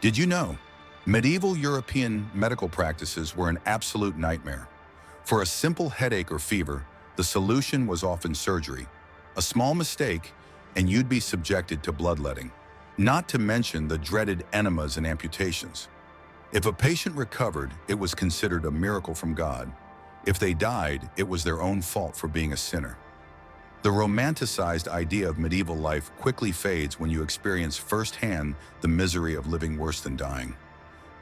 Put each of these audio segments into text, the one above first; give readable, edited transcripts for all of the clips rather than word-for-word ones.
Did you know? Medieval European medical practices were an absolute nightmare. For a simple headache or fever, the solution was often surgery. A small mistake, and you'd be subjected to bloodletting. Not to mention the dreaded enemas and amputations. If a patient recovered, it was considered a miracle from God. If they died, it was their own fault for being a sinner. The romanticized idea of medieval life quickly fades when you experience firsthand the misery of living worse than dying.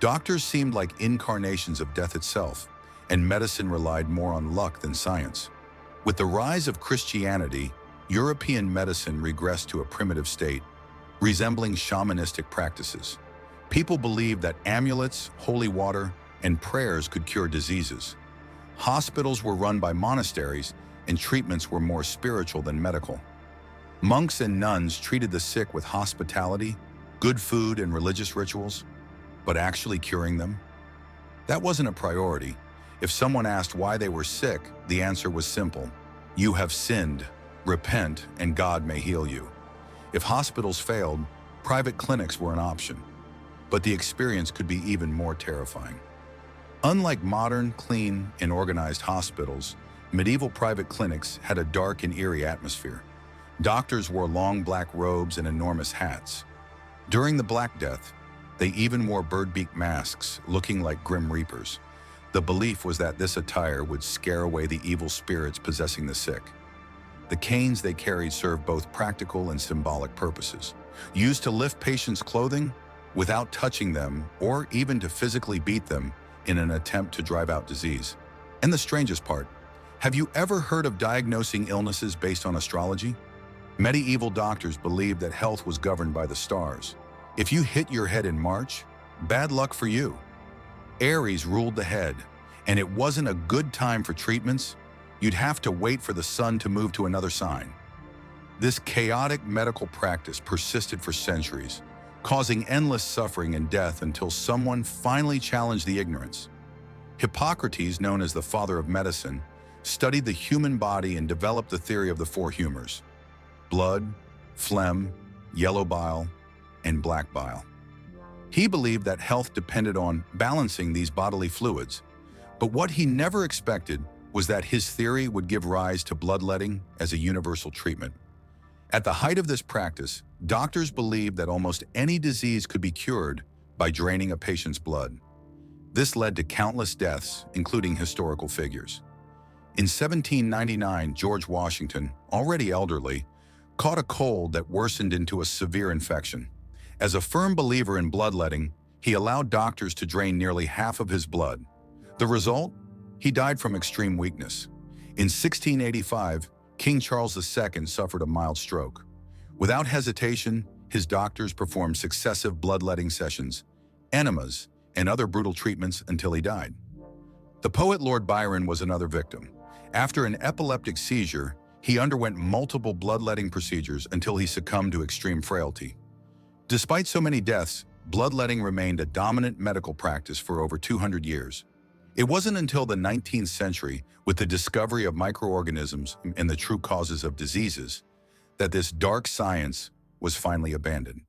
Doctors seemed like incarnations of death itself, and medicine relied more on luck than science. With the rise of Christianity, European medicine regressed to a primitive state, resembling shamanistic practices. People believed that amulets, holy water, and prayers could cure diseases. Hospitals were run by monasteries, and treatments were more spiritual than medical. Monks and nuns treated the sick with hospitality, good food, and religious rituals, but actually curing them? That wasn't a priority. If someone asked why they were sick, the answer was simple: you have sinned, repent, and God may heal you. If hospitals failed, private clinics were an option, but the experience could be even more terrifying. Unlike modern, clean, and organized hospitals, medieval private clinics had a dark and eerie atmosphere. Doctors wore long black robes and enormous hats. During the Black Death, they even wore bird-beak masks, looking like grim reapers. The belief was that this attire would scare away the evil spirits possessing the sick. The canes they carried served both practical and symbolic purposes, used to lift patients' clothing without touching them, or even to physically beat them in an attempt to drive out disease. And the strangest part, have you ever heard of diagnosing illnesses based on astrology? Medieval doctors believed that health was governed by the stars. If you hit your head in March, bad luck for you. Aries ruled the head, and it wasn't a good time for treatments. You'd have to wait for the sun to move to another sign. This chaotic medical practice persisted for centuries, causing endless suffering and death until someone finally challenged the ignorance. Hippocrates, known as the father of medicine, studied the human body and developed the theory of the four humors: blood, phlegm, yellow bile, and black bile. He believed that health depended on balancing these bodily fluids, but what he never expected was that his theory would give rise to bloodletting as a universal treatment. At the height of this practice, doctors believed that almost any disease could be cured by draining a patient's blood. This led to countless deaths, including historical figures. In 1799, George Washington, already elderly, caught a cold that worsened into a severe infection. As a firm believer in bloodletting, he allowed doctors to drain nearly half of his blood. The result? He died from extreme weakness. In 1685, King Charles II suffered a mild stroke. Without hesitation, his doctors performed successive bloodletting sessions, enemas, and other brutal treatments until he died. The poet Lord Byron was another victim. After an epileptic seizure, he underwent multiple bloodletting procedures until he succumbed to extreme frailty. Despite so many deaths, bloodletting remained a dominant medical practice for over 200 years. It wasn't until the 19th century, with the discovery of microorganisms and the true causes of diseases, that this dark science was finally abandoned.